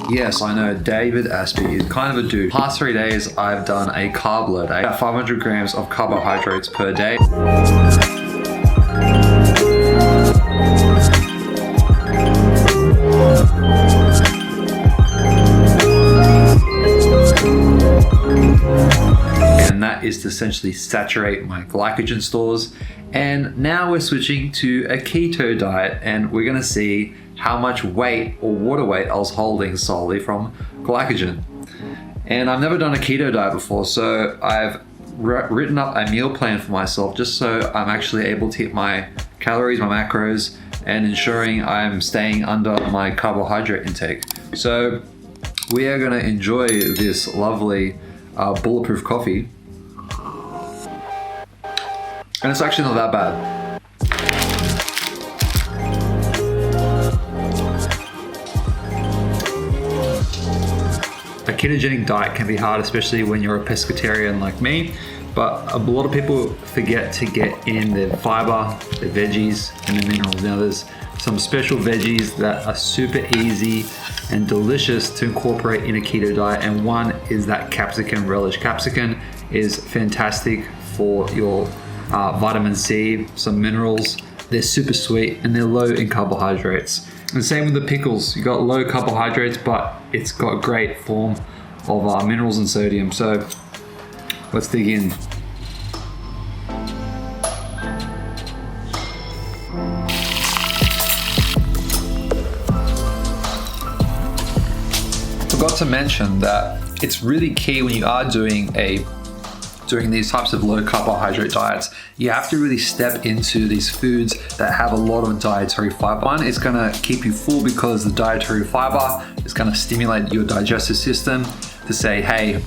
Yes, I know, David Aspie is kind of a dude. Past 3 days, I've done a carb load, about 500 grams of carbohydrates per day. And that is to essentially saturate my glycogen stores. And now we're switching to a keto diet, and we're gonna see how much weight or water weight I was holding solely from glycogen. And I've never done a keto diet before, so I've written up a meal plan for myself just so I'm actually able to hit my calories, my macros, and ensuring I'm staying under my carbohydrate intake. So we are gonna enjoy this lovely bulletproof coffee. And it's actually not that bad. A ketogenic diet can be hard, especially when you're a pescatarian like me, but a lot of people forget to get in their fiber, their veggies, and the minerals. Now there's some special veggies that are super easy and delicious to incorporate in a keto diet, and one is that capsicum relish. Capsicum is fantastic for your vitamin C, some minerals. They're super sweet and they're low in carbohydrates. And same with the pickles. You got low carbohydrates, but it's got great form of minerals and sodium. So let's dig in. Forgot to mention that it's really key when you are doing these types of low carbohydrate diets, you have to really step into these foods that have a lot of dietary fiber. One, it's gonna keep you full because the dietary fiber is gonna stimulate your digestive system to say, hey,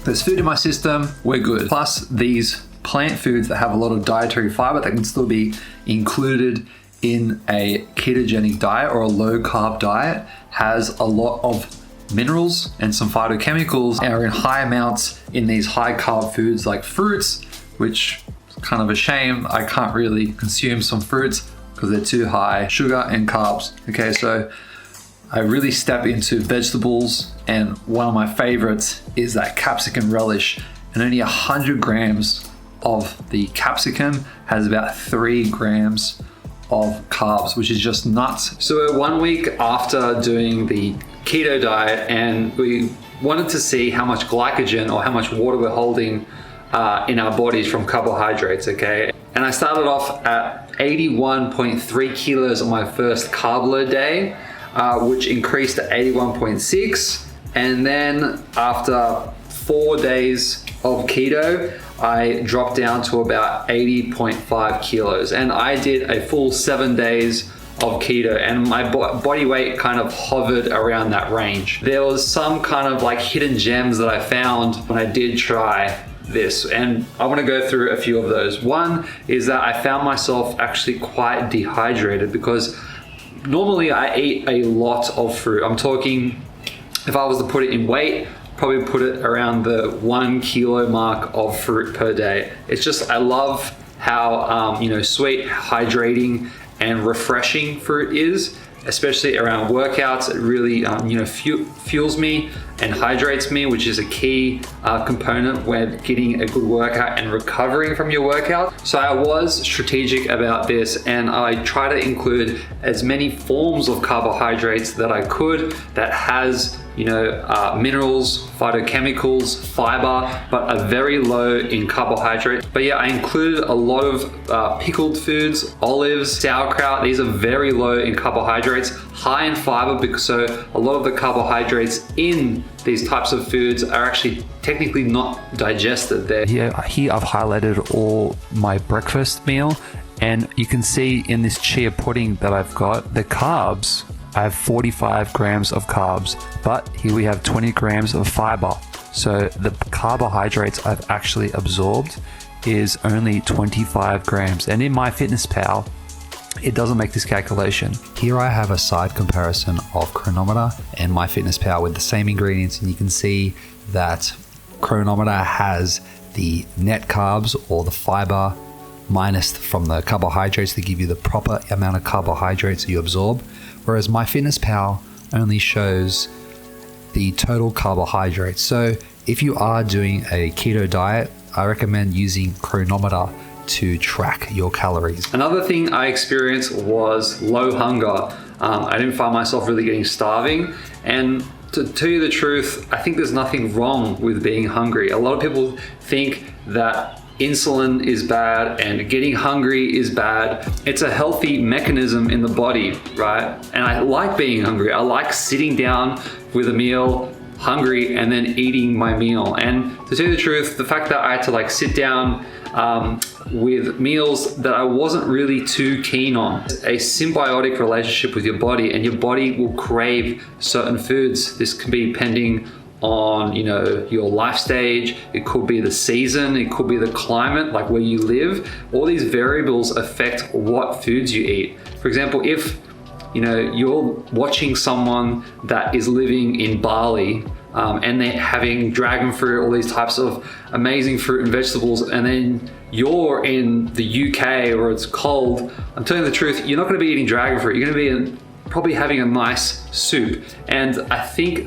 there's food in my system, we're good. Plus these plant foods that have a lot of dietary fiber that can still be included in a ketogenic diet or a low carb diet has a lot of minerals and some phytochemicals are in high amounts in these high carb foods like fruits, which is kind of a shame. I can't really consume some fruits because they're too high sugar and carbs. Okay, so I really step into vegetables, and one of my favorites is that capsicum relish, and only 100 grams of the capsicum has about 3 grams of carbs, which is just nuts. So we're 1 week after doing the keto diet, and we wanted to see how much glycogen or how much water we're holding in our bodies from carbohydrates, okay? And I started off at 81.3 kilos on my first carb load day, which increased to 81.6. And then after 4 days of keto, I dropped down to about 80.5 kilos. And I did a full 7 days of keto, and my body weight kind of hovered around that range. There was some kind of like hidden gems that I found when I did try this, and I want to go through a few of those. One is that I found myself actually quite dehydrated because normally I eat a lot of fruit. I'm talking, if I was to put it in weight, probably put it around the 1 kilo mark of fruit per day. It's just, I love how sweet, hydrating, and refreshing fruit is, especially around workouts. It really fuels me and hydrates me, which is a key component when getting a good workout and recovering from your workout. So I was strategic about this, and I try to include as many forms of carbohydrates that I could that has minerals, phytochemicals, fiber, but are very low in carbohydrate. But yeah, I included a lot of pickled foods, olives, sauerkraut. These are very low in carbohydrates, high in fiber, because so a lot of the carbohydrates in these types of foods are actually technically not digested there. Here I've highlighted all my breakfast meal, and you can see in this chia pudding that I've got, the carbs, I have 45 grams of carbs, but here we have 20 grams of fiber. So the carbohydrates I've actually absorbed is only 25 grams. And in MyFitnessPal, it doesn't make this calculation. Here I have a side comparison of Chronometer and MyFitnessPal with the same ingredients, and you can see that Chronometer has the net carbs or the fiber minus from the carbohydrates to give you the proper amount of carbohydrates you absorb, whereas MyFitnessPal only shows the total carbohydrates. So if you are doing a keto diet, I recommend using Chronometer to track your calories. Another thing I experienced was low hunger. I didn't find myself really getting starving, and to tell you the truth, I think there's nothing wrong with being hungry. A lot of people think that insulin is bad and getting hungry is bad. It's a healthy mechanism in the body, right? And I like being hungry. I like sitting down with a meal, hungry, and then eating my meal. And to tell you the truth, the fact that I had to like sit down with meals that I wasn't really too keen on. A symbiotic relationship with your body, and your body will crave certain foods. This can be depending on, you know, your life stage. It could be the season, it could be the climate, like where you live. All these variables affect what foods you eat. For example, if you know you're watching someone that is living in Bali and they're having dragon fruit, all these types of amazing fruit and vegetables, and then you're in the UK where it's cold, I'm telling you the truth, you're not going to be eating dragon fruit. You're going to be probably having a nice soup. And I think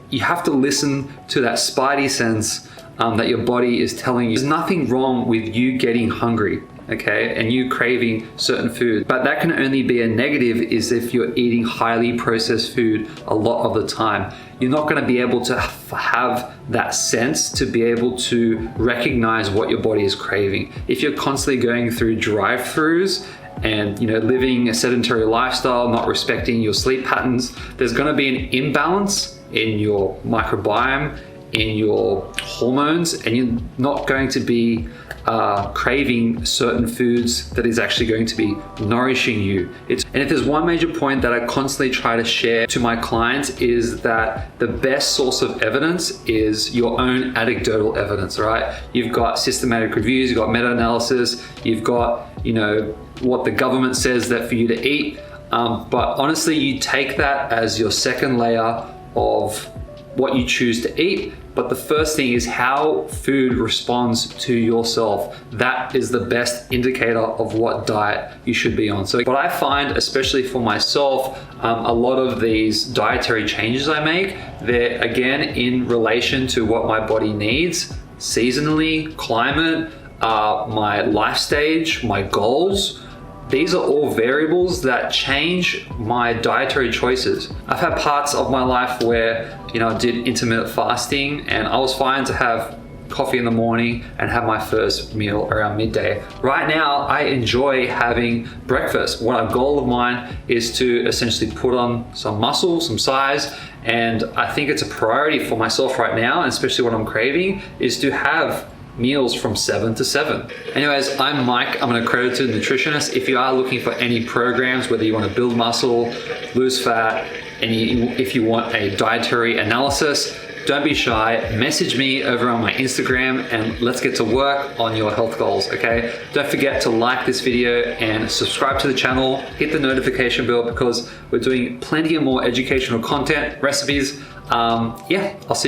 you have to listen to that spidey sense that your body is telling you. There's nothing wrong with you getting hungry, okay, and you craving certain food, but that can only be a negative is if you're eating highly processed food a lot of the time. You're not going to be able to have that sense to be able to recognize what your body is craving. If you're constantly going through drive-thrus and, you know, living a sedentary lifestyle, not respecting your sleep patterns, there's going to be an imbalance in your microbiome, in your hormones, and you're not going to be craving certain foods that is actually going to be nourishing you. And if there's one major point that I constantly try to share to my clients is that the best source of evidence is your own anecdotal evidence, right? You've got systematic reviews, you've got meta-analysis, you've got, you know, what the government says that for you to eat. But honestly, you take that as your second layer of what you choose to eat. But the first thing is how food responds to yourself. That is the best indicator of what diet you should be on. So what I find, especially for myself, a lot of these dietary changes I make, they're again in relation to what my body needs, seasonally, climate, my life stage, my goals. These are all variables that change my dietary choices. I've had parts of my life where, you know, I did intermittent fasting and I was fine to have coffee in the morning and have my first meal around midday. Right now, I enjoy having breakfast. One goal of mine is to essentially put on some muscle, some size, and I think it's a priority for myself right now, and especially what I'm craving, is to have meals from 7 to 7. Anyways, I'm Mike. I'm an accredited nutritionist. If you are looking for any programs, whether you want to build muscle, lose fat, if you want a dietary analysis, don't be shy. Message me over on my Instagram and let's get to work on your health goals, okay? Don't forget to like this video and subscribe to the channel. Hit the notification bell because we're doing plenty of more educational content, recipes. Yeah, I'll see you